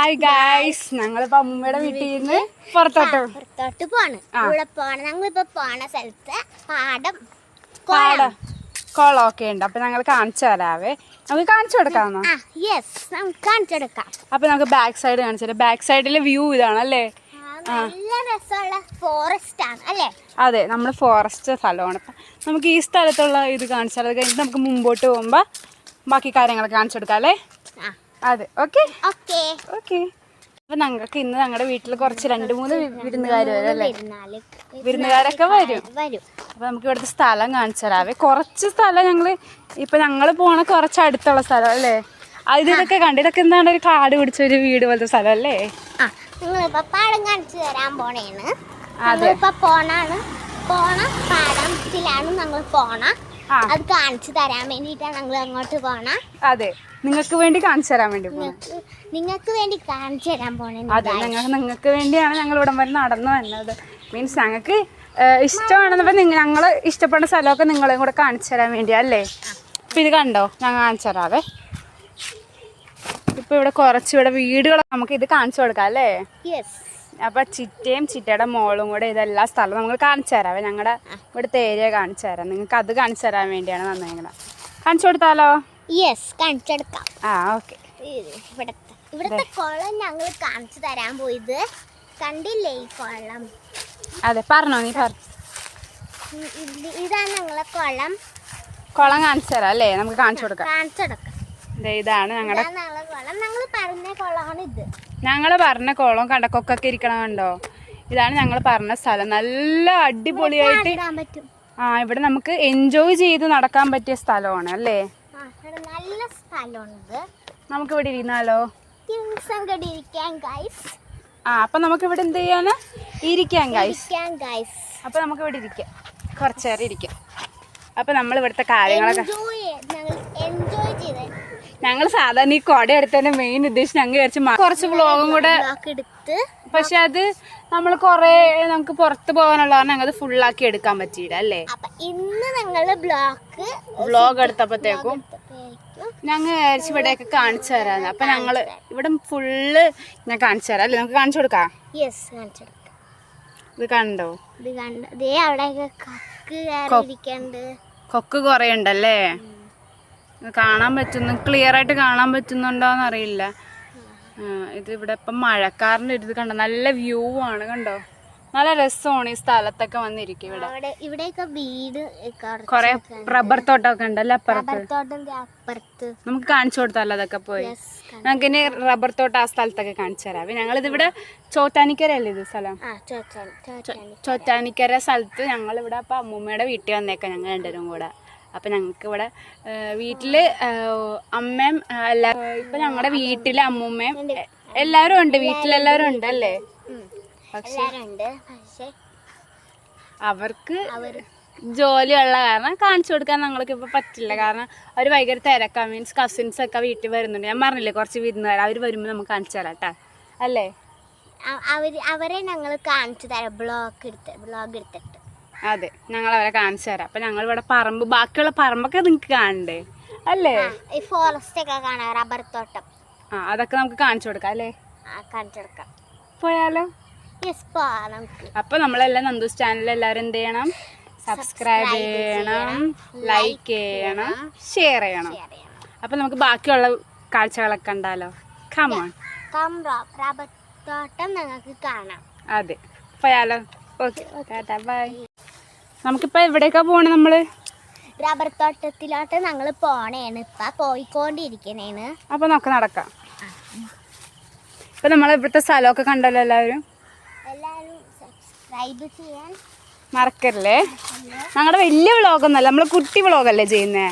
Hi guys, ഞങ്ങളിപ്പോ അമ്മൂമ്മയുടെ വീട്ടിൽ നിന്ന് പുറത്തോട്ട് പോണ്. ഇവിടെ പോണ ഞങ്ങളിപ്പോ പോണ സ്ഥലത്ത് കുളമൊക്കെ ഉണ്ട്. അപ്പൊ ഞങ്ങൾ കാണിച്ചു തരാവേ. നമുക്ക് കാണിച്ചു കൊടുക്കാമോ? കാണിച്ചെടുക്കാം. അപ്പൊ നമുക്ക് ബാക്ക് സൈഡ് കാണിച്ചു തരാം. ബാക്ക് സൈഡിലെ വ്യൂ ഇതാണല്ലേ? നല്ല രസമുള്ള ഫോറസ്റ്റ് ആണ് അല്ലേ? അതെ, നമ്മൾ ഫോറസ്റ്റ് സ്ഥലമാണ്. അപ്പൊ നമുക്ക് ഈ സ്ഥലത്തുള്ള ഇത് കാണിച്ചു തരാം. അത് കഴിഞ്ഞിട്ട് നമുക്ക് മുമ്പോട്ട് പോകുമ്പോ ബാക്കി കാര്യങ്ങളൊക്കെ കാണിച്ചു കൊടുക്കാം അല്ലേ? അതെ, ഓക്കെ. അപ്പൊ ഞങ്ങൾക്ക് ഇന്ന് ഞങ്ങളുടെ വീട്ടിൽ കുറച്ച് 2-3 വിരുന്നുകാർ വരും അല്ലേ? വിരുന്നുകാരൊക്കെ വരും. അപ്പൊ നമുക്ക് ഇവിടുത്തെ സ്ഥലം കാണിച്ചു തരാവേ. കുറച്ച് സ്ഥലം ഞങ്ങള് പോണ കുറച്ച് അടുത്തുള്ള സ്ഥലം അല്ലേ? ഇതൊക്കെ കണ്ട് ഇതൊക്കെ എന്താണ് ഒരു കാട് പിടിച്ചൊരു വീട് പോലത്തെ സ്ഥലം അല്ലേ? പാടം കാണിച്ചു തരാൻ പോണേന്ന്. അതിപ്പോ പോണ പാടത്തിലാണ് ഞങ്ങൾ പോണ. അത് കാണിച്ചു തരാൻ വേണ്ടിട്ടാണ് ഞങ്ങൾ അങ്ങോട്ട് പോണ. അതെ, നിങ്ങൾക്ക് വേണ്ടി കാണിച്ചു തരാൻ വേണ്ടി നിങ്ങൾക്ക് വേണ്ടി കാണിച്ചു തരാൻ പോണേ. അതെ, നിങ്ങൾക്ക് വേണ്ടിയാണ് ഞങ്ങൾ ഇവിടം വരെ നടന്നു വന്നത്. മീൻസ് ഞങ്ങൾക്ക് ഇഷ്ടമാണെന്നപ്പോ ഞങ്ങൾ ഇഷ്ടപ്പെടുന്ന സ്ഥലമൊക്കെ നിങ്ങളെയും കൂടെ കാണിച്ചു തരാൻ വേണ്ടിയാ അല്ലേ? അപ്പൊ ഇത് കണ്ടോ, ഞങ്ങൾ കാണിച്ചു തരാവേ. ഇപ്പൊ ഇവിടെ കുറച്ചിവിടെ വീടുകളൊക്കെ നമുക്ക് ഇത് കാണിച്ചു കൊടുക്കാം അല്ലേ? അപ്പൊ ചിറ്റയുടെ മോളും കൂടെ ഇതെല്ലാ സ്ഥലവും നമുക്ക് കാണിച്ചു തരാവേ. ഞങ്ങളുടെ ഇവിടുത്തെ ഏരിയ കാണിച്ചു തരാം. നിങ്ങൾക്ക് അത് കാണിച്ചു തരാൻ വേണ്ടിയാണ് നന്നായി. കാണിച്ചു കൊടുത്താലോ? കാണിച്ചെടുക്കാം. ഓക്കെ. ഇവിടുത്തെ കുളം ഞങ്ങൾ കാണിച്ചു തരാൻ പോയത്. കണ്ടില്ലേ ഈ കുളം? അതെ, പറഞ്ഞോ, നീ പറഞ്ഞു. ഇതാണ് ഞങ്ങളെ കുളം കാണിച്ചു തരാം അല്ലേ? നമുക്ക് കാണിച്ചു കൊടുക്കാം. ഇതാണ് ഞങ്ങളുടെ കുളം. ഞങ്ങൾ പറഞ്ഞ കുളമാണ് ഇത്. ഞങ്ങള് പറഞ്ഞ കുളം കണ്ടക്കൊക്കെ ഇരിക്കണം കണ്ടോ? ഇതാണ് ഞങ്ങൾ പറഞ്ഞ സ്ഥലം. നല്ല അടിപൊളിയായിട്ട് ഇവിടെ നമുക്ക് എൻജോയ് ചെയ്ത് നടക്കാൻ പറ്റിയ സ്ഥലമാണ് അല്ലേ? നല്ല സ്ഥലമുണ്ട്. നമുക്ക് ഇവിടെ ഇരുന്നാലോ? അപ്പൊ നമുക്ക് ഇവിടെ എന്ത് ചെയ്യാന്? ഇരിക്കാം ഗൈസ്. അപ്പൊ നമുക്ക് ഇവിടെ ഇരിക്കാം, കുറച്ചു നേരം ഇരിക്കാം. അപ്പൊ നമ്മൾ ഇവിടുത്തെ കാര്യങ്ങളൊക്കെ ഞങ്ങൾ സാധാരണ ഈ കൊട എടുത്തതിന്റെ മെയിൻ ഉദ്ദേശം ഞങ്ങൾ വിചാരിച്ചു കുറച്ച് വ്ളോഗും കൂടെ, പക്ഷെ അത് നമ്മൾ നമുക്ക് പുറത്ത് പോകാനുള്ള ഞങ്ങൾക്ക് ഫുള്ളാക്കി എടുക്കാൻ പറ്റിയില്ല അല്ലേ? ഇന്ന് ഞങ്ങള് വ്ളോഗ് എടുത്തപ്പോഴത്തേക്കും ഞങ്ങൾ വിചാരിച്ചു ഇവിടെയൊക്കെ കാണിച്ചു തരാന്ന്. അപ്പൊ ഞങ്ങള് ഇവിടെ ഫുള്ള് ഞാൻ കാണിച്ചു തരാം അല്ലേ? നമുക്ക് കാണിച്ചു കൊടുക്കാം. ഇത് കണ്ടോ? കൊക്ക് കൊറേ ഉണ്ടല്ലേ? കാണാൻ പറ്റുന്നു, ക്ലിയർ ആയിട്ട് കാണാൻ പറ്റുന്നുണ്ടോന്ന് അറിയില്ല. ഇത് ഇവിടെ ഇപ്പം മഴക്കാറിന്റെ ഇത് കണ്ടോ, നല്ല വ്യൂ ആണ് കണ്ടോ? നല്ല രസമാണ് ഈ സ്ഥലത്തൊക്കെ വന്നിരിക്കും. ഇവിടെയൊക്കെ വീട് കൊറേ റബ്ബർ തോട്ടമൊക്കെ ഉണ്ടല്ലോ അപ്പുറത്ത്. നമുക്ക് കാണിച്ചു കൊടുത്താലോ അതൊക്കെ പോയി? നമുക്ക് ഇനി റബ്ബർ തോട്ടം ആ സ്ഥലത്തൊക്കെ കാണിച്ചു തരാം. ഞങ്ങളിത് ഇവിടെ ചോറ്റാനിക്കര അല്ലേ ഇത് സ്ഥലം? ചോറ്റാനിക്കര സ്ഥലത്ത് ഞങ്ങളിവിടെ അപ്പൊ അമ്മൂമ്മയുടെ വീട്ടിൽ വന്നേക്കാം ഞങ്ങൾ രണ്ടുപേരും കൂടെ. അപ്പൊ ഞങ്ങൾക്ക് ഇവിടെ വീട്ടില് അമ്മയും ഇപ്പൊ ഞങ്ങളുടെ വീട്ടില് അമ്മൂമ്മയും എല്ലാരും ഉണ്ട്, വീട്ടിലെല്ലാരും ഉണ്ട് അല്ലേ? പക്ഷെ അവർക്ക് ജോലിയുള്ള കാരണം കാണിച്ചു കൊടുക്കാൻ ഞങ്ങൾക്ക് ഇപ്പൊ പറ്റില്ല. കാരണം അവര് ഭയങ്കര തിരക്കാ. മീൻസ് കസിൻസ് ഒക്കെ വീട്ടിൽ വരുന്നുണ്ട്. ഞാൻ പറഞ്ഞില്ലേ കുറച്ച് വിരുന്നുകാർ, അവര് വരുമ്പോ നമുക്ക് കാണിച്ചു തരാം കേട്ടാ അല്ലേ? അവരെ ഞങ്ങൾ കാണിച്ചു തരാം ബ്ലോഗ് എടുത്തിട്ട്. അതെ, ഞങ്ങൾ അവരെ കാണിച്ചു തരാം. അപ്പൊ ഞങ്ങൾ ഇവിടെ ബാക്കിയുള്ള പറമ്പൊക്കെ നിങ്ങൾക്ക് കാണണ്ടേ അല്ലേ? ഫോറസ്റ്റ് ഒക്കെ കാണാം, റബ്ബർ തോട്ടം. അതൊക്കെ നമുക്ക് കാണിച്ചു കൊടുക്കാം അല്ലേ? കാണിച്ചെടുക്കാം. പോയാലോ? അപ്പൊ നമ്മളെല്ലാം നന്ദൂസ് ചാനൽ എല്ലാവരും എന്ത് ചെയ്യണം? സബ്സ്ക്രൈബ് ചെയ്യണം, ലൈക്ക് ചെയ്യണം, ഷെയർ ചെയ്യണം. അപ്പൊ നമുക്ക് ബാക്കിയുള്ള കാഴ്ചകളൊക്കെ കണ്ടാലോ? റബ്ബർ തോട്ടം നിങ്ങൾക്ക് കാണാം. അതെ, പോയാലോ? Okay, bye. നമുക്കിപ്പോ എവിടേക്കാ പോണേ? നമ്മള് റബ്ബർ തോട്ടത്തിലോട്ട് ഞങ്ങൾ പോണേണ്. ഇപ്പൊ പോയിക്കൊണ്ടിരിക്കണേണ്. അപ്പൊ നമുക്ക് നടക്കാം. ഇപ്പൊ നമ്മൾ ഇവിടുത്തെ സ്ഥലമൊക്കെ കണ്ടല്ലോ എല്ലാവരും സബ്സ്ക്രൈബ് ചെയ്യാൻ മറക്കല്ലേ. ഞങ്ങളുടെ വലിയ വ്ളോഗൊന്നല്ല, നമ്മള് കുട്ടി വ്ളോഗല്ലേ ചെയ്യുന്നേ.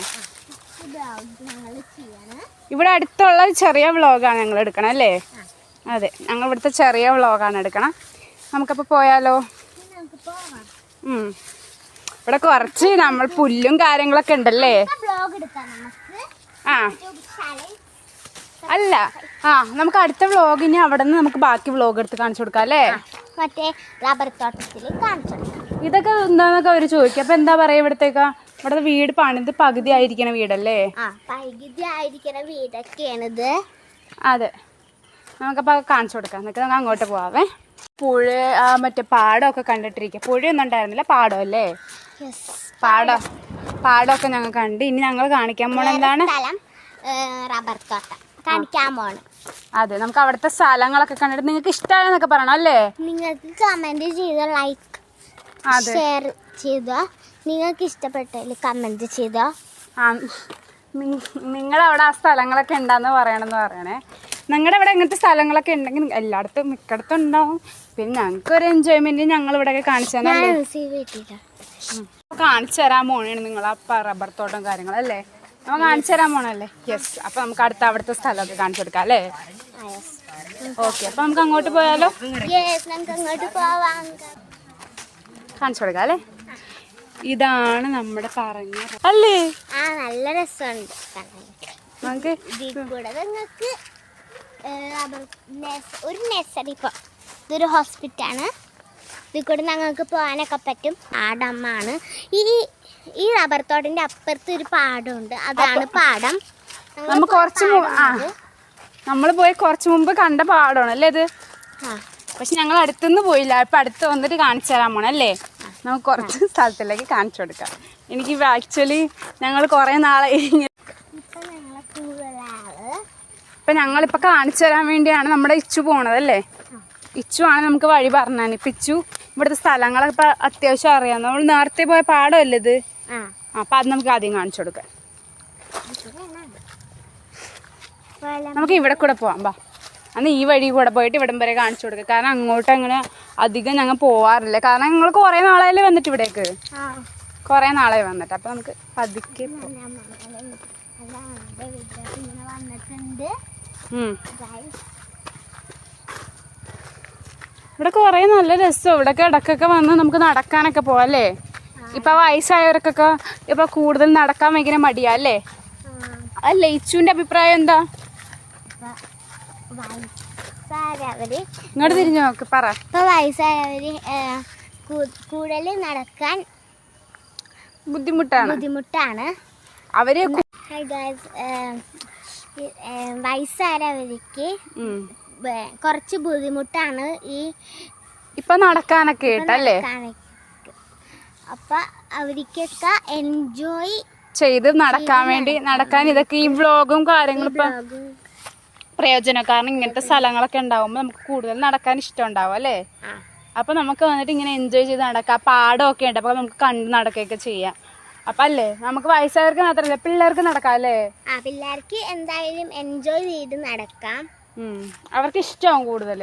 ഇവിടെ അടുത്തുള്ള ചെറിയ വ്ളോഗാണ് ഞങ്ങൾ എടുക്കണം അല്ലേ? അതെ, ഞങ്ങൾ ഇവിടുത്തെ ചെറിയ വ്ളോഗാണ് എടുക്കണം. നമുക്കപ്പോൾ പോയാലോ? ഇവിടെ കുറച്ച് നമ്മൾ പുല്ലും കാര്യങ്ങളൊക്കെ ഉണ്ടല്ലേ? അല്ല, നമുക്ക് അടുത്ത വ്ളോഗിന് അവിടെ നിന്ന് നമുക്ക് ബാക്കി വ്ളോഗ് എടുത്ത് കാണിച്ചു കൊടുക്കാം അല്ലേ? മറ്റേ റബ്ബർ തോട്ടത്തിൽ കാണിച്ചു കൊടുക്കാം. ഇതൊക്കെ എന്താന്നൊക്കെ അവര് ചോദിക്കും. അപ്പൊ എന്താ പറയാ? ഇവിടത്തേക്കാ ഇവിടെ വീട് പണിത് പകുതി ആയിരിക്കണ വീടല്ലേ? പകുതി ആയിരിക്കണ വീടൊക്കെയാണിത്. അതെ, നമുക്കപ്പോൾ കാണിച്ചു കൊടുക്കാം. എന്നിട്ട് നമുക്ക് അങ്ങോട്ട് പോവാവേ. പുഴ മറ്റേ പാടമൊക്കെ കണ്ടിട്ടിരിക്കുക. പുഴയൊന്നും ഉണ്ടായിരുന്നില്ല, പാടം അല്ലേ? പാടമൊക്കെ ഞങ്ങൾ കണ്ട്. ഇനി ഞങ്ങൾ കാണിക്കാൻ പോണ എന്താണ്? റബ്ബർ തോട്ടം കാണിക്കാൻ പോണം. അതെ, നമുക്ക് അവിടുത്തെ സ്ഥലങ്ങളൊക്കെ കണ്ടിട്ട് നിങ്ങൾക്ക് ഇഷ്ടമായെന്നൊക്കെ പറയണം അല്ലേ? നിങ്ങൾക്ക് കമന്റ് ചെയ്തോ, ലൈക്ക് ഷെയർ ചെയ്തോ, നിങ്ങൾക്ക് ഇഷ്ടപ്പെട്ടതിൽ കമന്റ് ചെയ്തോ. നിങ്ങളവിടെ ആ സ്ഥലങ്ങളൊക്കെ ഉണ്ടാന്ന് പറയണമെന്ന് പറയണേ. നിങ്ങളുടെ ഇവിടെ ഇങ്ങനത്തെ സ്ഥലങ്ങളൊക്കെ ഉണ്ടെങ്കിൽ എല്ലായിടത്തും മിക്കടത്തും ഉണ്ടാവും. പിന്നെ ഞങ്ങൾക്ക് ഒരു എൻജോയ്മെന്റ് ഞങ്ങൾ ഇവിടെയൊക്കെ കാണിച്ചു തരാൻ പോണാണ് നിങ്ങൾ ആ റബ്ബർ തോട്ടം കാര്യങ്ങളല്ലേ നമ്മൾ കാണിച്ചു തരാൻ പോണല്ലേ? യെസ്. അപ്പൊ നമുക്ക് അടുത്ത അവിടുത്തെ സ്ഥലമൊക്കെ കാണിച്ചു കൊടുക്കാം അല്ലേ? ഓക്കെ, അപ്പൊ നമുക്ക് അങ്ങോട്ട് പോയാലോ? കാണിച്ചു കൊടുക്കാം അല്ലേ? ഇതാണ് നമ്മുടെ പറഞ്ഞ അല്ലേ? നല്ല രസമുണ്ട്. നമുക്ക് നിങ്ങൾക്ക് ഒരു നഴ്സറി, ഇപ്പോൾ ഇതൊരു ഹോസ്പിറ്റലാണ്. ഇതിൽ കൂടെ ഞങ്ങൾക്ക് പോകാനൊക്കെ പറ്റും. പാടമാണ് ഈ റബ്ബർ തോട്ടിൻ്റെ അപ്പുറത്ത് ഒരു പാടമുണ്ട്, അതാണ് പാടം. നമ്മൾ പോയി കുറച്ച് മുമ്പ് കണ്ട പാടമാണ് അല്ലേ ഇത്? പക്ഷെ ഞങ്ങൾ അടുത്തുനിന്ന് പോയില്ല. ഇപ്പം അടുത്ത് വന്നിട്ട് കാണിച്ചു തരാൻ പോണം അല്ലേ? നമുക്ക് കുറച്ച് സ്ഥലത്തിലേക്ക് കാണിച്ചു കൊടുക്കാം. എനിക്ക് ആക്ച്വലി ഞങ്ങൾ കുറേ നാളെ ഇപ്പം ഞങ്ങളിപ്പോൾ കാണിച്ചു തരാൻ വേണ്ടിയാണ് നമ്മുടെ ഇച്ചു പോണതല്ലേ? ഇച്ചു ആണ് നമുക്ക് വഴി പറഞ്ഞാണ്. ഇപ്പം ഇച്ചു ഇവിടുത്തെ സ്ഥലങ്ങളൊക്കെ ഇപ്പം അത്യാവശ്യം അറിയാം. നമ്മൾ നേരത്തെ പോയ പാടമല്ലേ ഇത്? അപ്പം അത് നമുക്ക് ആദ്യം കാണിച്ചു കൊടുക്കാം. നമുക്ക് ഇവിടെ കൂടെ പോവാം. ബാ, അന്ന് ഈ വഴി കൂടെ പോയിട്ട് ഇവിടം വരെ കാണിച്ചു കൊടുക്കുക. കാരണം അങ്ങോട്ട് അങ്ങനെ അധികം ഞങ്ങൾ പോവാറില്ല. കാരണം ഞങ്ങൾ കുറേ നാളായാലും വന്നിട്ട് ഇവിടേക്ക് കുറേ നാളായി വന്നിട്ട്. അപ്പം നമുക്ക് പതുക്കെ ഇവിടെ കുറേ നല്ല രസം. ഇവിടെയൊക്കെ ഇടക്കൊക്കെ വന്ന് നമുക്ക് നടക്കാനൊക്കെ പോവാം അല്ലേ? ഇപ്പം വയസ്സായവർക്കൊക്കെ ഇപ്പം കൂടുതൽ നടക്കാൻ ഭയങ്കര മടിയാ അല്ലേ? അല്ലേ? ഇച്ചുവിൻ്റെ അഭിപ്രായം എന്താ? ഇങ്ങോട്ട് തിരിഞ്ഞു നോക്ക്, പറ. ഇപ്പൊ വയസ്സായവര് കൂടുതൽ നടക്കാൻ ബുദ്ധിമുട്ടാണ് അവര്. വയസ്സായവർക്ക് കുറച്ച് ബുദ്ധിമുട്ടാണ് ഇപ്പൊ നടക്കാനൊക്കെ കേട്ടല്ലേ? അപ്പൊ അവർക്കൊക്കെ എൻജോയ് ചെയ്ത് നടക്കാൻ ഇതൊക്കെ ഈ വ്ളോഗും കാര്യങ്ങളും ഇപ്പൊ പ്രയോജനം. കാരണം ഇങ്ങനത്തെ സ്ഥലങ്ങളൊക്കെ ഉണ്ടാവുമ്പോ നമുക്ക് കൂടുതൽ നടക്കാൻ ഇഷ്ടം ഉണ്ടാവും അല്ലേ? അപ്പൊ നമുക്ക് വന്നിട്ട് ഇങ്ങനെ എൻജോയ് ചെയ്ത് നടക്കാം. പാടമൊക്കെ ഉണ്ട്, അപ്പൊ നമുക്ക് കണ്ട് നടക്കുകയൊക്കെ ചെയ്യാം. അപ്പൊ അല്ലേ നമുക്ക് വയസ്സായവർക്ക് മാത്രമല്ല പിള്ളേർക്ക് നടക്കാം അല്ലേ? പിള്ളേർക്ക് എന്തായാലും എൻജോയ് ചെയ്ത് നടക്കാം. അവർക്ക് ഇഷ്ടമാവും കൂടുതൽ.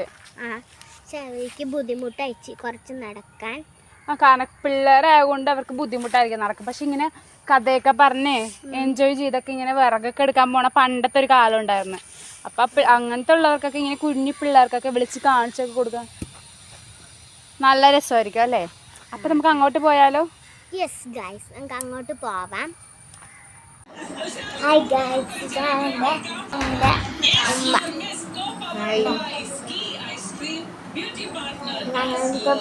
അവർക്ക് ബുദ്ധിമുട്ടായി കുറച്ച് നടക്കാൻ. കാരണം പിള്ളേരായതുകൊണ്ട് അവർക്ക് ബുദ്ധിമുട്ടായിരിക്കും നടക്കും. പക്ഷെ ഇങ്ങനെ കഥയൊക്കെ പറഞ്ഞ് എൻജോയ് ചെയ്തൊക്കെ ഇങ്ങനെ വിറകൊക്കെ എടുക്കാൻ പോണ പണ്ടത്തെ ഒരു കാലം ഉണ്ടായിരുന്നു. അപ്പൊ അങ്ങനത്തെ ഉള്ളവർക്കൊക്കെ ഇങ്ങനെ കുഞ്ഞു പിള്ളേർക്കൊക്കെ വിളിച്ച് കാണിച്ചൊക്കെ കൊടുക്കാൻ നല്ല രസമായിരിക്കും അല്ലേ? അപ്പൊ നമുക്ക് അങ്ങോട്ട് പോയാലോ? യെസ് ഗൈസ്, നമുക്ക് അങ്ങോട്ട് പോവാം. ഹായ് ഗൈസ്, ഇതാണ് എൻ്റെ ഉമ്മ. ഞങ്ങൾക്ക്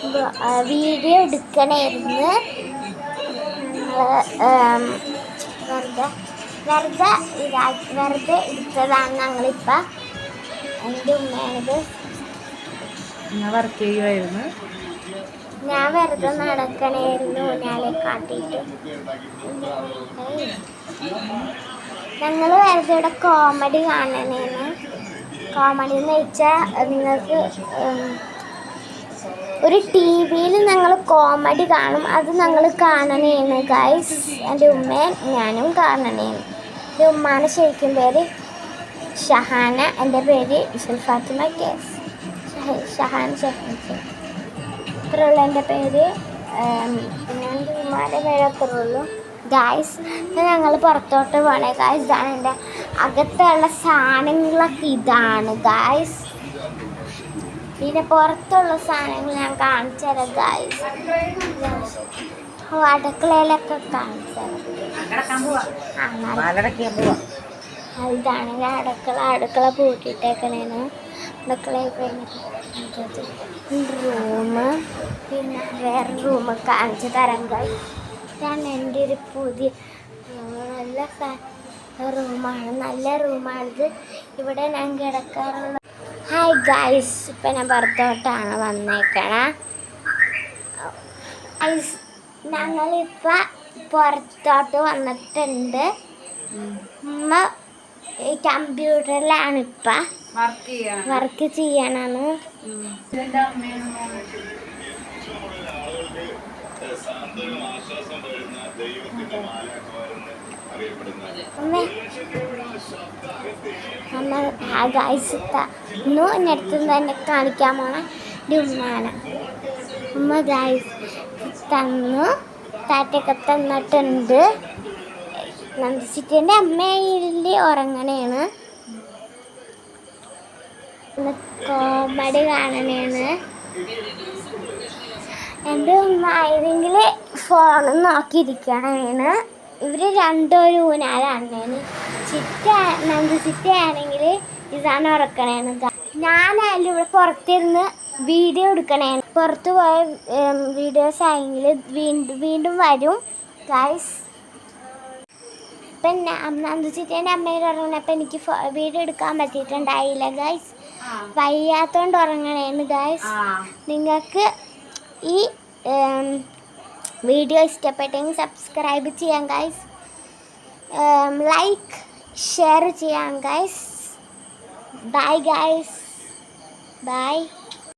വീഡിയോ എടുക്കണമായിരുന്നു. വെറുതെ എടുത്തതാണ് ഞങ്ങളിപ്പോൾ. എൻ്റെ ഉമ്മയാണിത്. ഞാൻ വെറുതെ നടക്കണമായിരുന്നു ഊഞ്ഞാലെ കാട്ടിയിട്ട്. ഞങ്ങൾ വെറുതെ ഇവിടെ കോമഡി കാണണേന്ന്. കോമഡി എന്ന് വെച്ചാൽ നിങ്ങൾക്ക് ഒരു ടി വിയിൽ ഞങ്ങൾ കോമഡി കാണും, അത് ഞങ്ങൾ കാണണേന്ന് ഗൈസ്. എൻ്റെ ഉമ്മയും ഞാനും കാണണേന്ന്. എൻ്റെ ഉമ്മാൻ്റെ ശരിക്കും പേര് ഷഹാന, എൻ്റെ പേര് ഇഷൽ ഫാത്തിമ കേസ്. ഷഹാന ഷഹാൻ ഇത്രയുള്ള എൻ്റെ പേര്. പിന്നെ എൻ്റെ ഉമ്മാൻ്റെ പേര് അത്രേ ഉള്ളൂ ഗായ്സ്. ഞങ്ങൾ പുറത്തോട്ട് പോകണേ ഗായ്സ്. ഇതാണ് എൻ്റെ അകത്തുള്ള സാധനങ്ങളൊക്കെ ഇതാണ് ഗായ്സ്. പിന്നെ പുറത്തുള്ള സാധനങ്ങൾ ഞാൻ കാണിച്ചു തരാം ഗായ്സ്. അടുക്കളയിലൊക്കെ കാണിച്ചു തരാം. ഇതാണ് അടുക്കള പൂട്ടിയിട്ടേക്കണേന്ന്. അടുക്കളയിൽ കഴിഞ്ഞിട്ട് റൂമ്, പിന്നെ വേറെ റൂമ് കാണിച്ചു തരാം ഗായ്സ്. ഇതാണ് എൻ്റെ ഒരു പുതിയ നല്ല റൂമാണ്, നല്ല റൂമാണിത്. ഇവിടെ ഞാൻ കിടക്കാറുള്ള ഹായ് ഗൈസ്, ഇപ്പം ഞാൻ പുറത്തോട്ടാണ് വന്നേക്കണ. ഗൈസ്, ഞങ്ങളിപ്പോൾ പുറത്തോട്ട് വന്നിട്ടുണ്ട്. ഉമ്മ കമ്പ്യൂട്ടറിലാണ് ഇപ്പം വർക്ക് ചെയ്യണത്. അമ്മ ഗൈസ് അടുത്ത് തന്നെ കാണിക്കാൻ പോണ ഉമ്മാനെ. ഉമ്മ ഗൈസ് തന്നു, താറ്റൊക്കെ തന്നിട്ടുണ്ട്. നന്ദിച്ചിട്ടൻ്റെ അമ്മയിൽ ഉറങ്ങണേണ്, കോമഡി കാണണേണ്. എൻ്റെ ഉമ്മ ആയിരുന്നെങ്കിൽ ഫോൺ നോക്കിയിരിക്കണേണ്. ഇവർ രണ്ടൊരു ഊനാലാണേന്. നന്ദിച്ചിട്ടാണെങ്കിൽ ഇതാണ് ഉറക്കണേന്ന്. ഞാനായാലും ഇവിടെ പുറത്തിരുന്ന് വീഡിയോ എടുക്കണേന്. പുറത്ത് പോയ വീഡിയോസ് ആയെങ്കിൽ വീണ്ടും വരും ഗൈസ്. ഇപ്പം നന്ദിച്ചിട്ടേൻ്റെ അമ്മയിൽ ഉറങ്ങണപ്പോൾ എനിക്ക് വീഡിയോ എടുക്കാൻ പറ്റിയിട്ടുണ്ടായില്ല ഗൈസ്. വയ്യാത്തോണ്ട് ഉറങ്ങണേന്ന് ഗൈസ്. നിങ്ങൾക്ക് ഈ വീഡിയോ ഇഷ്ടപ്പെട്ടെങ്കിൽ സബ്സ്ക്രൈബ് ചെയ്യാം ഗൈസ്, ലൈക്ക് ഷെയർ ചെയ്യാം ഗൈസ്. Bye guys, by.